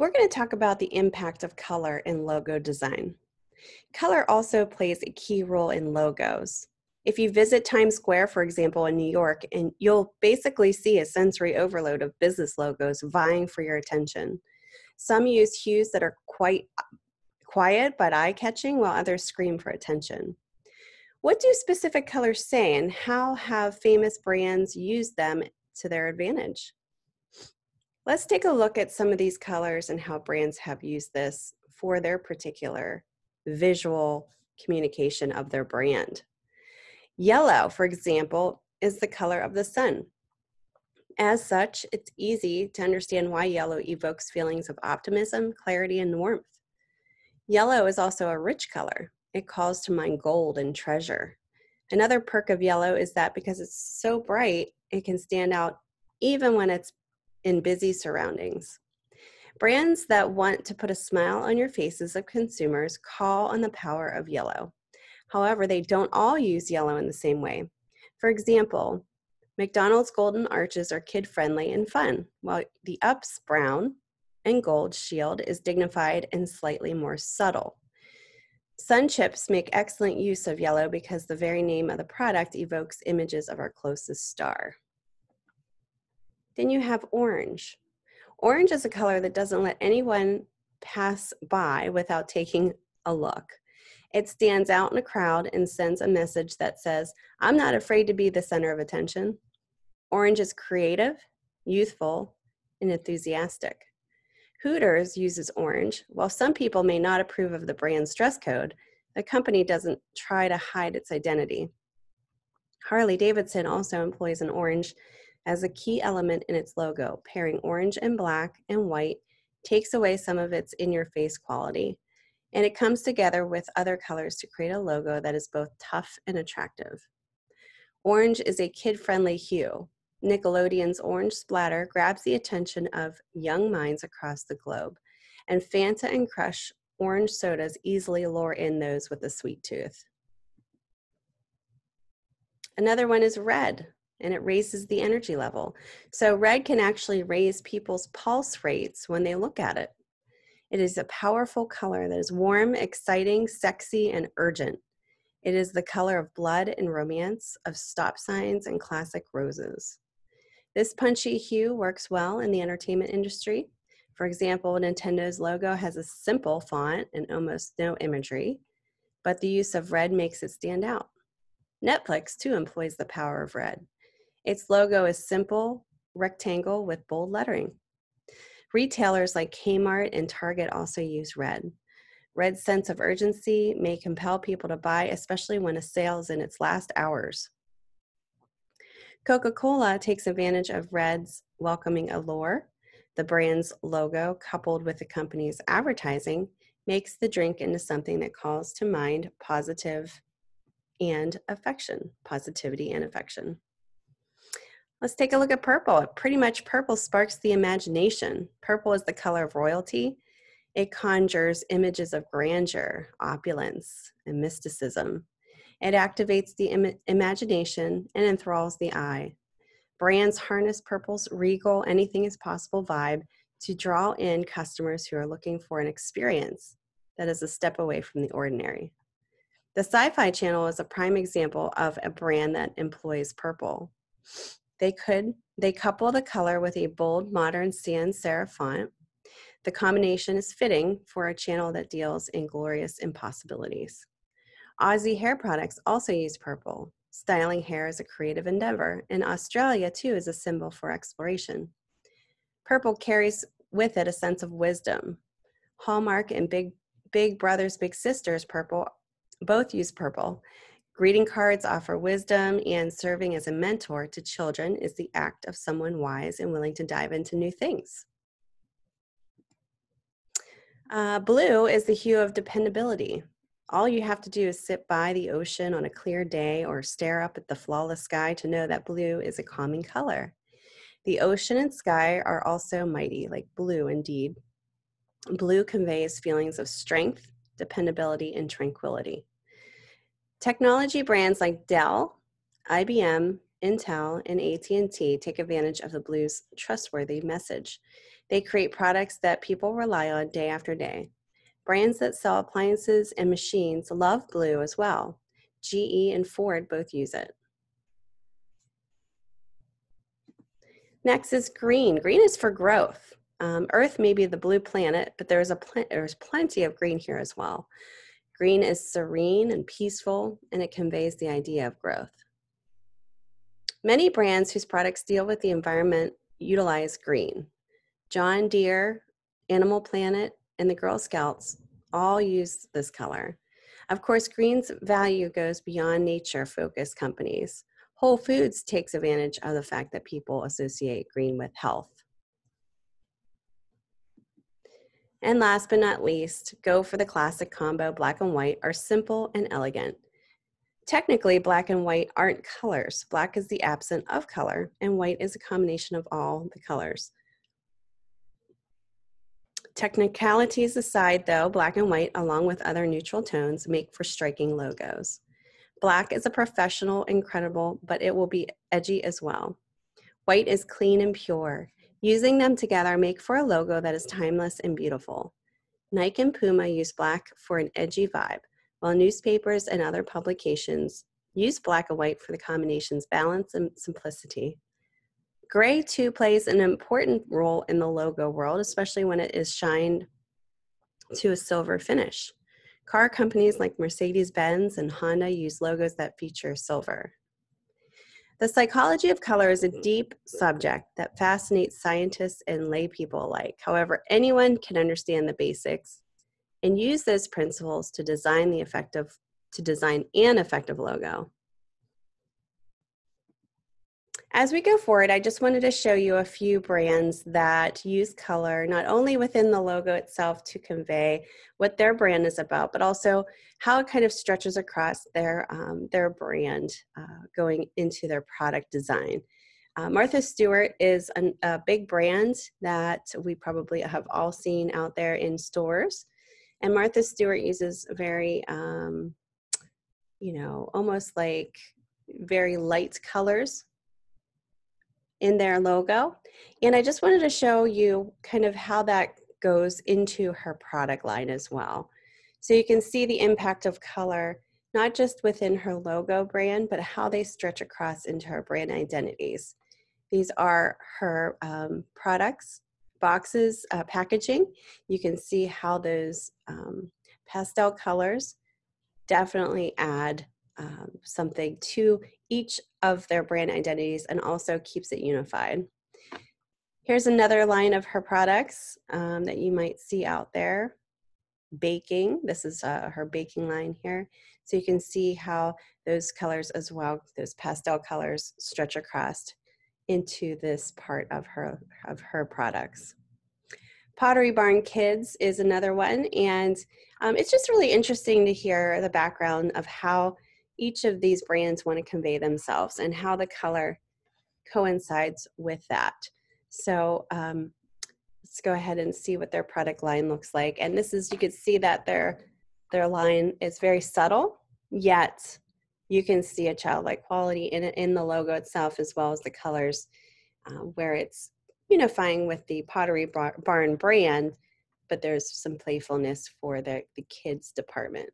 We're going to talk about the impact of color in logo design. Color also plays a key role in logos. If you visit Times Square, for example, in New York, and you'll basically see a sensory overload of business logos vying for your attention. Some use hues that are quite quiet but eye-catching, while others scream for attention. What do specific colors say, and how have famous brands used them to their advantage? Let's take a look at some of these colors and how brands have used this for their particular visual communication of their brand. Yellow, for example, is the color of the sun. As such, it's easy to understand why yellow evokes feelings of optimism, clarity, and warmth. Yellow is also a rich color. It calls to mind gold and treasure. Another perk of yellow is that because it's so bright, it can stand out even when it's in busy surroundings. Brands that want to put a smile on your faces of consumers call on the power of yellow. However, they don't all use yellow in the same way. For example, McDonald's golden arches are kid-friendly and fun, while the Up's brown and gold shield is dignified and slightly more subtle. Sun chips make excellent use of yellow because the very name of the product evokes images of our closest star. Then you have orange. Orange is a color that doesn't let anyone pass by without taking a look. It stands out in a crowd and sends a message that says, I'm not afraid to be the center of attention. Orange is creative, youthful, and enthusiastic. Hooters uses orange. While some people may not approve of the brand's dress code, the company doesn't try to hide its identity. Harley-Davidson also employs an orange as a key element in its logo. Pairing orange and black and white takes away some of its in-your-face quality, and it comes together with other colors to create a logo that is both tough and attractive. Orange is a kid-friendly hue. Nickelodeon's orange splatter grabs the attention of young minds across the globe, and Fanta and Crush orange sodas easily lure in those with a sweet tooth. Another one is red, and it raises the energy level. So red can actually raise people's pulse rates when they look at it. It is a powerful color that is warm, exciting, sexy, and urgent. It is the color of blood and romance, of stop signs and classic roses. This punchy hue works well in the entertainment industry. For example, Nintendo's logo has a simple font and almost no imagery, but the use of red makes it stand out. Netflix, too, employs the power of red. Its logo is simple, rectangle with bold lettering. Retailers like Kmart and Target also use red. Red's sense of urgency may compel people to buy, especially when a sale is in its last hours. Coca-Cola takes advantage of red's welcoming allure. The brand's logo, coupled with the company's advertising, makes the drink into something that calls to mind positivity and affection. Let's take a look at purple. Pretty much purple sparks the imagination. Purple is the color of royalty. It conjures images of grandeur, opulence, and mysticism. It activates the imagination and enthralls the eye. Brands harness purple's regal, anything is possible vibe to draw in customers who are looking for an experience that is a step away from the ordinary. The Sci-Fi Channel is a prime example of a brand that employs purple. They couple the color with a bold, modern sans serif font. The combination is fitting for a channel that deals in glorious impossibilities. Aussie hair products also use purple. Styling hair is a creative endeavor, and Australia, too, is a symbol for exploration. Purple carries with it a sense of wisdom. Hallmark and Big Brothers Big Sisters purple both use purple. Greeting cards offer wisdom, and serving as a mentor to children is the act of someone wise and willing to dive into new things. Blue is the hue of dependability. All you have to do is sit by the ocean on a clear day or stare up at the flawless sky to know that blue is a calming color. The ocean and sky are also mighty, like blue indeed. Blue conveys feelings of strength, dependability, and tranquility. Technology brands like Dell, IBM, Intel, and AT&T take advantage of the blue's trustworthy message. They create products that people rely on day after day. Brands that sell appliances and machines love blue as well. GE and Ford both use it. Next is green. Green is for growth. Earth may be the blue planet, but there's plenty of green here as well. Green is serene and peaceful, and it conveys the idea of growth. Many brands whose products deal with the environment utilize green. John Deere, Animal Planet, and the Girl Scouts all use this color. Of course, green's value goes beyond nature-focused companies. Whole Foods takes advantage of the fact that people associate green with health. And last but not least, go for the classic combo. Black and white are simple and elegant. Technically, black and white aren't colors. Black is the absence of color, and white is a combination of all the colors. Technicalities aside, though, black and white, along with other neutral tones, make for striking logos. Black is a professional, incredible, but it will be edgy as well. White is clean and pure. Using them together make for a logo that is timeless and beautiful. Nike and Puma use black for an edgy vibe, while newspapers and other publications use black and white for the combination's balance and simplicity. Gray, too, plays an important role in the logo world, especially when it is shined to a silver finish. Car companies like Mercedes-Benz and Honda use logos that feature silver. The psychology of color is a deep subject that fascinates scientists and lay people alike. However, anyone can understand the basics and use those principles to design an effective logo. As we go forward, I just wanted to show you a few brands that use color not only within the logo itself to convey what their brand is about, but also how it kind of stretches across their brand going into their product design. Martha Stewart is a big brand that we probably have all seen out there in stores. And Martha Stewart uses very, almost like very light colors in their logo. And I just wanted to show you kind of how that goes into her product line as well. So you can see the impact of color, not just within her logo brand, but how they stretch across into her brand identities. These are her products, boxes, packaging. You can see how those pastel colors definitely add something to each of their brand identities and also keeps it unified. Here's another line of her products that you might see out there. Baking, this is her baking line here. So you can see how those colors as well, those pastel colors stretch across into this part of her products. Pottery Barn Kids is another one, and it's just really interesting to hear the background of how each of these brands want to convey themselves and how the color coincides with that. So let's go ahead and see what their product line looks like. And this is, you can see that their line is very subtle, yet you can see a childlike quality in the logo itself, as well as the colors, where it's unifying with the Pottery Barn brand, but there's some playfulness for the kids department.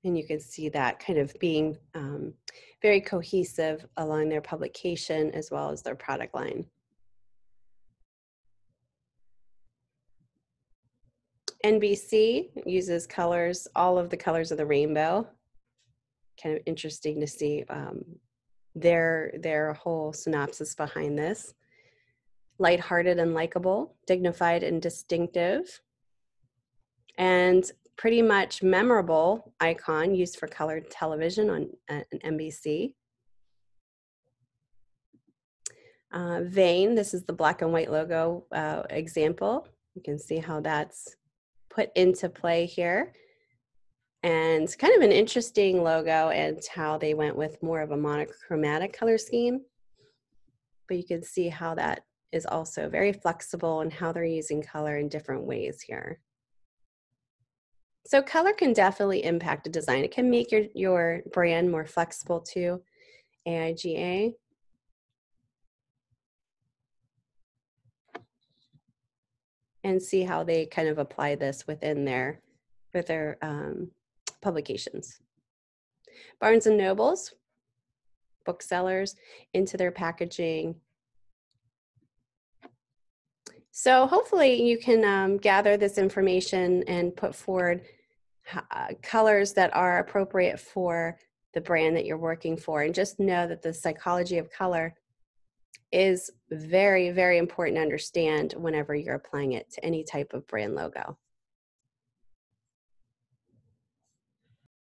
And you can see that kind of being very cohesive along their publication as well as their product line. NBC uses colors, all of the colors of the rainbow. Kind of interesting to see their whole synopsis behind this. Lighthearted and likable, dignified and distinctive, and pretty much memorable icon used for colored television on an NBC. Vane, this is the black and white logo example. You can see how that's put into play here. And kind of an interesting logo and how they went with more of a monochromatic color scheme. But you can see how that is also very flexible and how they're using color in different ways here. So color can definitely impact a design. It can make your brand more flexible too. AIGA. And see how they kind of apply this within with their publications. Barnes and Nobles, booksellers, into their packaging. So hopefully you can gather this information and put forward colors that are appropriate for the brand that you're working for. And just know that the psychology of color is very, very important to understand whenever you're applying it to any type of brand logo.